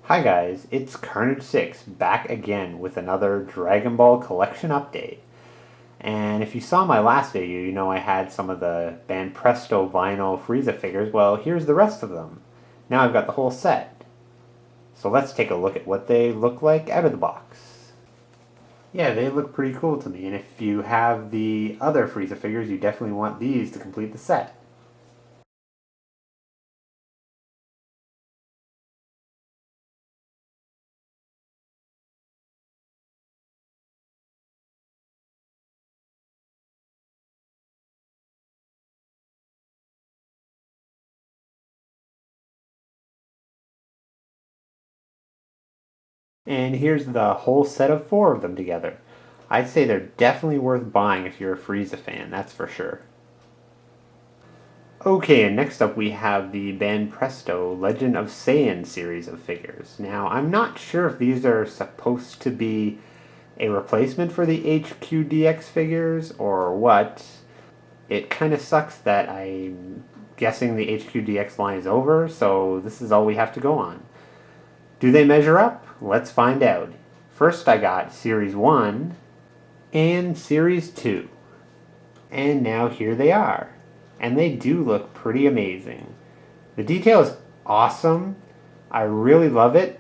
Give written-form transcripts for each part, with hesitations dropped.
Hi guys, it's Carnage6 back again with another Dragon Ball collection update. And if you saw my last video, you know I had some of the Band Presto vinyl Frieza figures. Well, here's the rest of them. Now I've got the whole set. So let's take a look at what they look like out of the box. Yeah, they look pretty cool to me, and if you have the other Frieza figures, you definitely want these to complete the set. And here's the whole set of 4 of them together. I'd say they're definitely worth buying if you're a Frieza fan, that's for sure. Okay, and next up we have the Band Presto Legend of Saiyan series of figures. Now, I'm not sure if these are supposed to be a replacement for the HQDX figures or what. It kind of sucks that I'm guessing the HQDX line is over, so this is all we have to go on. Do they measure up? Let's find out. First I got Series 1 and Series 2. And now here they are. And they do look pretty amazing. The detail is awesome. I really love it.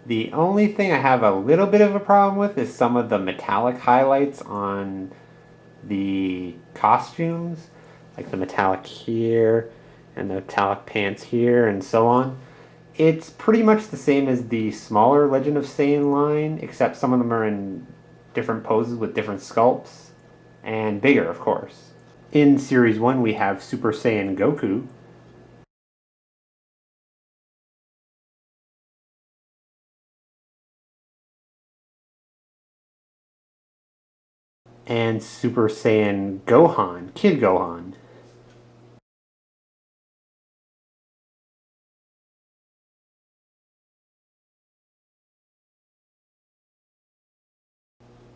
The only thing I have a little bit of a problem with is some of the metallic highlights on the costumes. Like the metallic here and the metallic pants here and so on. It's pretty much the same as the smaller Legend of Saiyan line, except some of them are in different poses with different sculpts. And bigger, of course. In Series 1 we have Super Saiyan Goku. And Super Saiyan Gohan, Kid Gohan.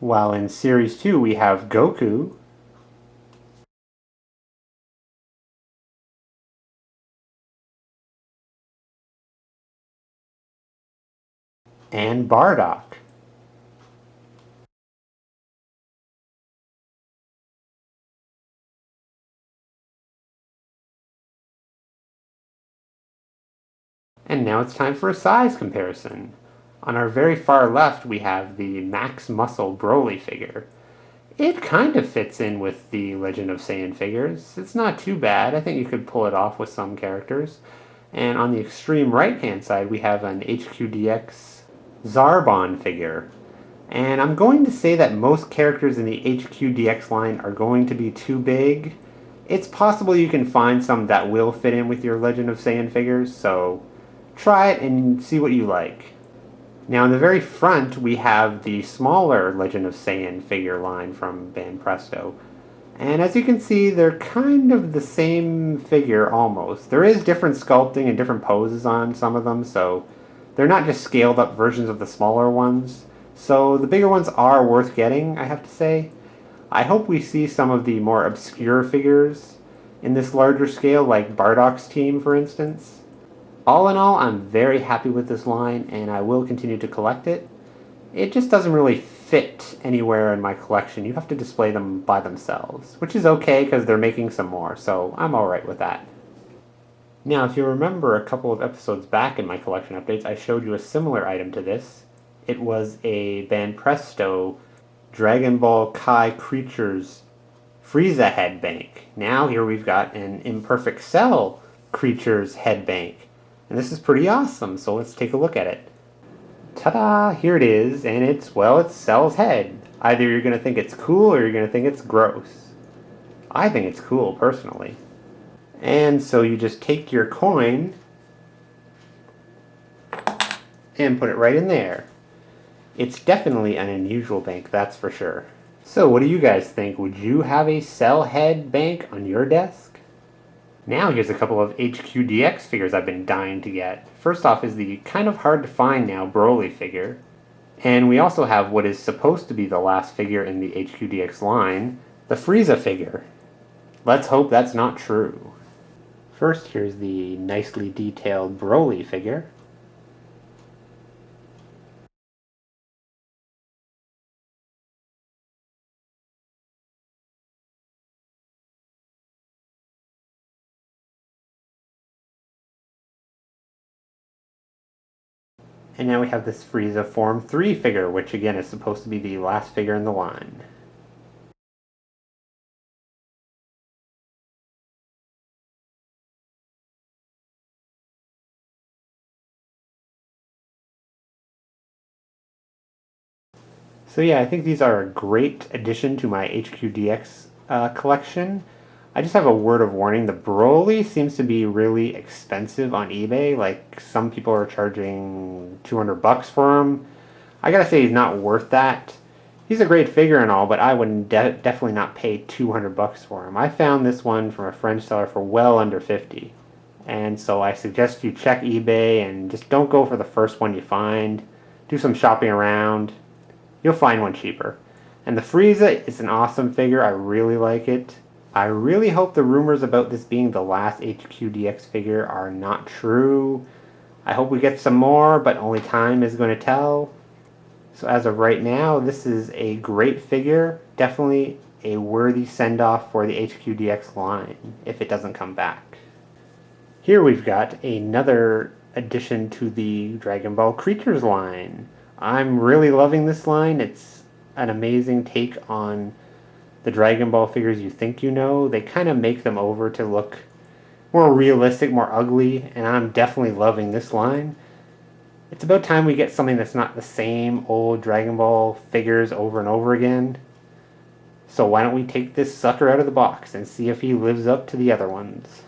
While in Series 2 we have Goku. And Bardock. And now it's time for a size comparison. On our very far left we have the Max Muscle Broly figure. It kind of fits in with the Legend of Saiyan figures. It's not too bad. I think you could pull it off with some characters. And on the extreme right hand side we have an HQDX Zarbon figure. And I'm going to say that most characters in the HQDX line are going to be too big. It's possible you can find some that will fit in with your Legend of Saiyan figures, so try it and see what you like. Now in the very front we have the smaller Legend of Saiyan figure line from Band Presto. And as you can see, they're kind of the same figure almost. There is different sculpting and different poses on some of them, so they're not just scaled up versions of the smaller ones. So the bigger ones are worth getting, I have to say. I hope we see some of the more obscure figures in this larger scale, like Bardock's team, for instance. All in all, I'm very happy with this line, and I will continue to collect it. It just doesn't really fit anywhere in my collection. You have to display them by themselves, which is okay because they're making some more, so I'm alright with that. Now, if you remember a couple of episodes back in my collection updates, I showed you a similar item to this. It was a Band Presto Dragon Ball Kai Creatures Frieza head bank. Now here we've got an Imperfect Cell Creatures head bank. And this is pretty awesome, so let's take a look at it. Ta-da! Here it is, and it's Cell's head. Either you're going to think it's cool or you're going to think it's gross. I think it's cool, personally. And so you just take your coin and put it right in there. It's definitely an unusual bank, that's for sure. So what do you guys think? Would you have a Cell head bank on your desk? Now here's a couple of HQDX figures I've been dying to get. First off is the kind of hard to find now Broly figure. And we also have what is supposed to be the last figure in the HQDX line, the Frieza figure. Let's hope that's not true. First, here's the nicely detailed Broly figure. And now we have this Frieza Form 3 figure, which again is supposed to be the last figure in the line. So yeah, I think these are a great addition to my HQDX collection. I just have a word of warning. The Broly seems to be really expensive on eBay. Like, some people are charging 200 bucks for him. I gotta say he's not worth that. He's a great figure and all, but I would definitely not pay 200 bucks for him. I found this one from a French seller for well under 50. And so I suggest you check eBay and just don't go for the first one you find. Do some shopping around. You'll find one cheaper. And the Frieza is an awesome figure. I really like it. I really hope the rumors about this being the last HQDX figure are not true. I hope we get some more, but only time is going to tell. So as of right now, this is a great figure. Definitely a worthy send-off for the HQDX line, if it doesn't come back. Here we've got another addition to the Dragon Ball Creatures line. I'm really loving this line. It's an amazing take on the Dragon Ball figures you think you know. They kind of make them over to look more realistic, more ugly, and I'm definitely loving this line. It's about time we get something that's not the same old Dragon Ball figures over and over again. So why don't we take this sucker out of the box and see if he lives up to the other ones.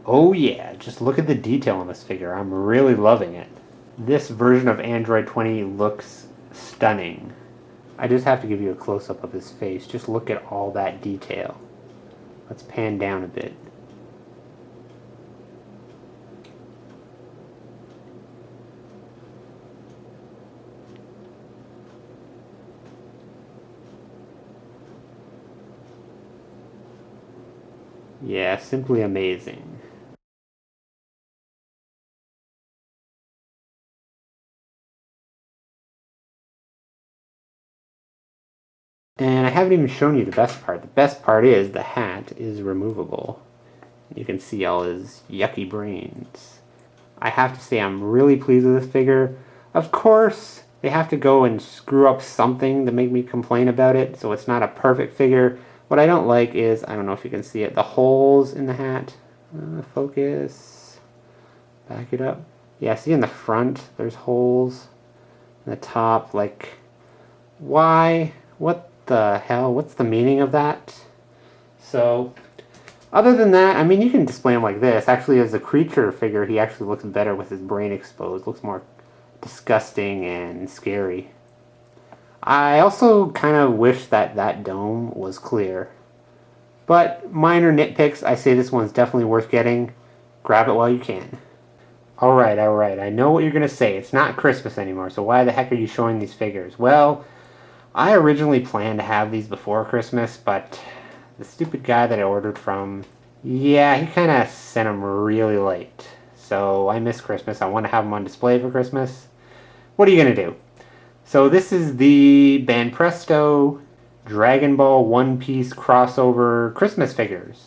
Oh yeah, just look at the detail on this figure. I'm really loving it. This version of Android 20 looks stunning. I just have to give you a close-up of his face. Just look at all that detail. Let's pan down a bit. Yeah, simply amazing. And I haven't even shown you the best part. The best part is the hat is removable. You can see all his yucky brains. I have to say I'm really pleased with this figure. Of course, they have to go and screw up something to make me complain about it, so it's not a perfect figure. What I don't like is, I don't know if you can see it, the holes in the hat. Focus. Back it up. Yeah, see in the front, there's holes. In the top, like, why? What the hell? What's the meaning of that? So, other than that, I mean, you can display him like this. Actually, as a creature figure, he actually looks better with his brain exposed. Looks more disgusting and scary. I also kind of wish that that dome was clear. But minor nitpicks, I say this one's definitely worth getting. Grab it while you can. Alright, I know what you're going to say. It's not Christmas anymore, so why the heck are you showing these figures? Well, I originally planned to have these before Christmas, but the stupid guy that I ordered from, yeah, he kind of sent them really late. So I miss Christmas. I want to have them on display for Christmas. What are you going to do? So this is the Banpresto Dragon Ball One Piece crossover Christmas figures.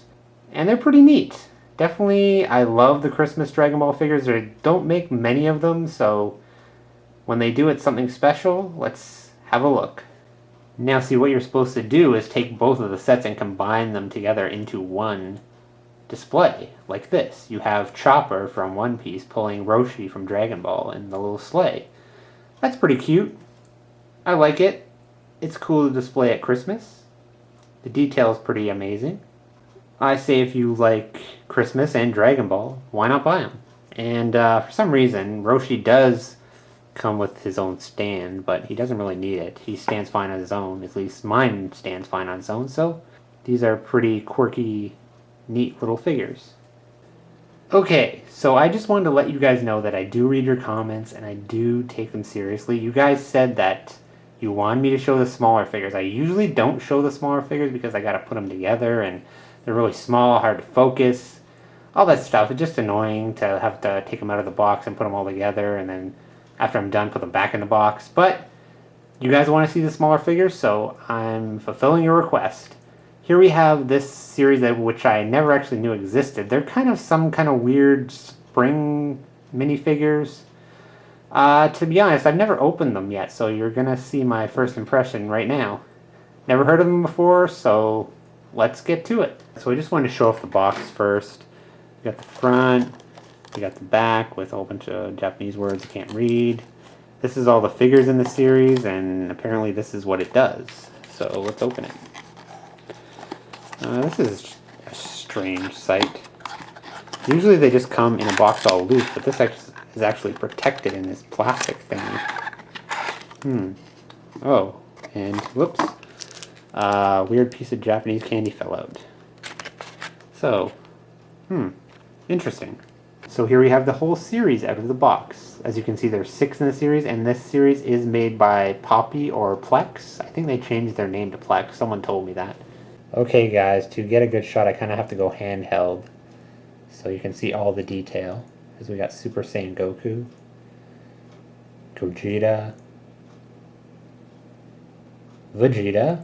And they're pretty neat. Definitely, I love the Christmas Dragon Ball figures. They don't make many of them, so when they do, it's something special. Let's have a look. Now see, what you're supposed to do is take both of the sets and combine them together into one display, like this. You have Chopper from One Piece pulling Roshi from Dragon Ball in the little sleigh. That's pretty cute. I like it. It's cool to display at Christmas. The detail is pretty amazing. I say if you like Christmas and Dragon Ball, why not buy them? And for some reason, Roshi does come with his own stand, but he doesn't really need it. He stands fine on his own. At least mine stands fine on its own, so these are pretty quirky, neat little figures. Okay, so I just wanted to let you guys know that I do read your comments and I do take them seriously. You guys said that you wanted me to show the smaller figures. I usually don't show the smaller figures because I gotta put them together and they're really small, hard to focus, all that stuff. It's just annoying to have to take them out of the box and put them all together and then after I'm done, put them back in the box. But you guys want to see the smaller figures, so I'm fulfilling your request. Here we have this series which I never actually knew existed. They're kind of some kind of weird spring minifigures. To be honest, I've never opened them yet, so you're gonna see my first impression right now. Never heard of them before, so let's get to it. So I just wanted to show off the box first. We got the front, we got the back with a whole bunch of Japanese words I can't read. This is all the figures in the series, and apparently this is what it does. So let's open it. This is a strange sight. Usually they just come in a box all loose, but this is actually protected in this plastic thing. Oh, and whoops. Weird piece of Japanese candy fell out. So, interesting. So here we have the whole series out of the box. As you can see, there's 6 in the series, and this series is made by Poppy or Plex. I think they changed their name to Plex. Someone told me that. Okay, guys, to get a good shot, I kind of have to go handheld, so you can see all the detail. As we got Super Saiyan Goku, Gogeta, Vegeta,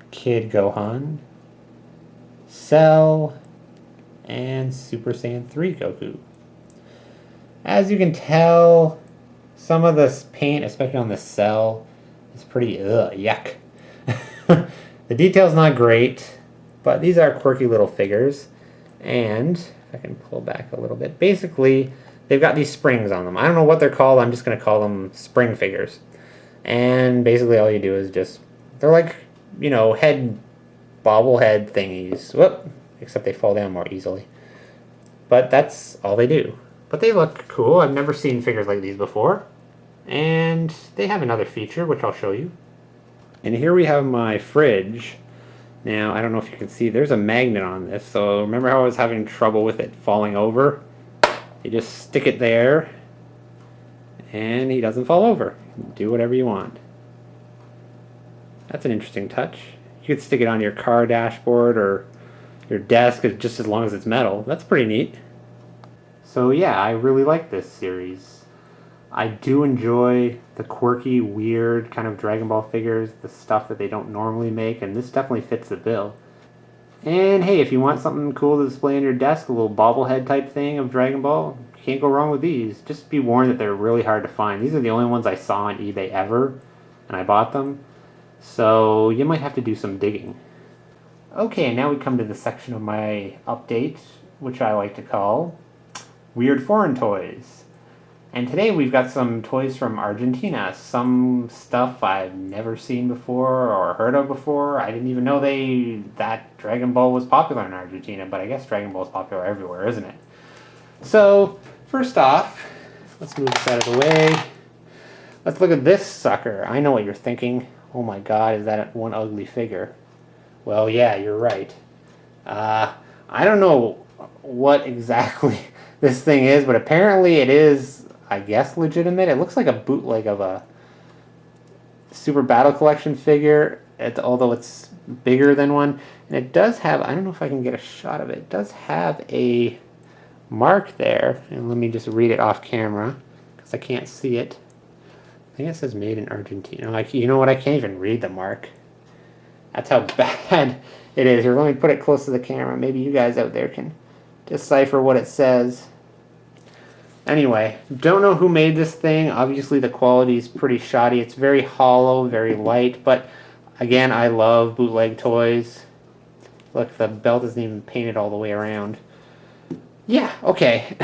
Kid Gohan, Cell, and Super Saiyan 3 Goku. As you can tell, some of this paint, especially on the Cell, is pretty yuck. The detail's not great, but these are quirky little figures. And if I can pull back a little bit, basically they've got these springs on them. I don't know what they're called. I'm just going to call them spring figures. And basically all you do is they're like, head bobblehead thingies. Whoop! Except they fall down more easily. But that's all they do. But they look cool. I've never seen figures like these before. And they have another feature, which I'll show you. And here we have my fridge. Now, I don't know if you can see, there's a magnet on this. So remember how I was having trouble with it falling over? You just stick it there, and he doesn't fall over. Do whatever you want. That's an interesting touch. You could stick it on your car dashboard or your desk, just as long as it's metal. That's pretty neat. So yeah, I really like this series. I do enjoy the quirky, weird kind of Dragon Ball figures, the stuff that they don't normally make, and this definitely fits the bill. And hey, if you want something cool to display on your desk, a little bobblehead type thing of Dragon Ball, you can't go wrong with these. Just be warned that they're really hard to find. These are the only ones I saw on eBay ever, and I bought them. So you might have to do some digging. Okay, now we come to the section of my update, which I like to call Weird Foreign Toys. And today we've got some toys from Argentina. Some stuff I've never seen before or heard of before. I didn't even know that Dragon Ball was popular in Argentina, but I guess Dragon Ball is popular everywhere, isn't it? So, first off, let's move this out of the way. Let's look at this sucker. I know what you're thinking. Oh my god, is that one ugly figure? Well, yeah, you're right. I don't know what exactly this thing is, but apparently it is, I guess, legitimate. It looks like a bootleg of a Super Battle Collection figure, although it's bigger than one. And it does have, I don't know if I can get a shot of it, it does have a mark there. And let me just read it off camera, because I can't see it. I think it says made in Argentina. You know what, I can't even read the mark. That's how bad it is. Here, let me put it close to the camera. Maybe you guys out there can decipher what it says. Anyway, don't know who made this thing. Obviously the quality is pretty shoddy. It's very hollow, very light, but again, I love bootleg toys. Look, the belt isn't even painted all the way around. Yeah, okay.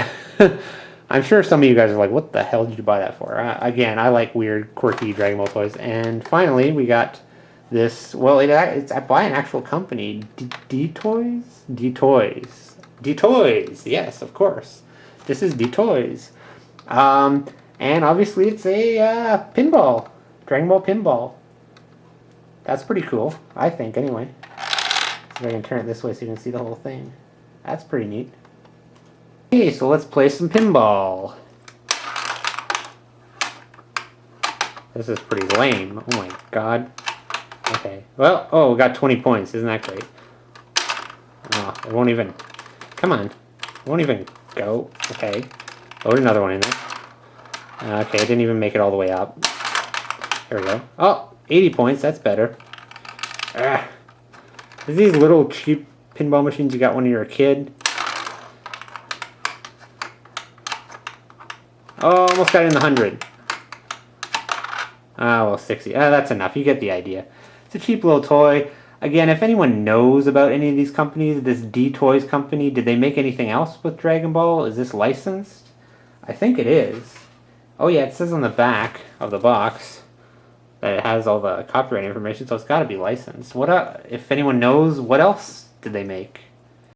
I'm sure some of you guys are like, what the hell did you buy that for? Again, I like weird, quirky Dragon Ball toys. And finally, we got this, well, it's by an actual company. D-Toys? D-Toys. D-Toys, yes, of course. This is D-Toys. And obviously it's a pinball. Dragon Ball pinball. That's pretty cool, I think, anyway. See if I can turn it this way so you can see the whole thing. That's pretty neat. Okay, so let's play some pinball. This is pretty lame. Oh my god. Okay. Well, oh, we got 20 points. Isn't that great? Oh, it won't even... Come on. It won't even go. Okay. Load another one in there. Okay, it didn't even make it all the way up. There we go. Oh, 80 points. That's better. These little cheap pinball machines you got when you were a kid. Oh, almost got in the 100. Ah, well, 60. That's enough. You get the idea. It's a cheap little toy. Again, if anyone knows about any of these companies, this D-Toys company, did they make anything else with Dragon Ball? Is this licensed? I think it is. Oh yeah, it says on the back of the box that it has all the copyright information, so it's got to be licensed. What if anyone knows, what else did they make?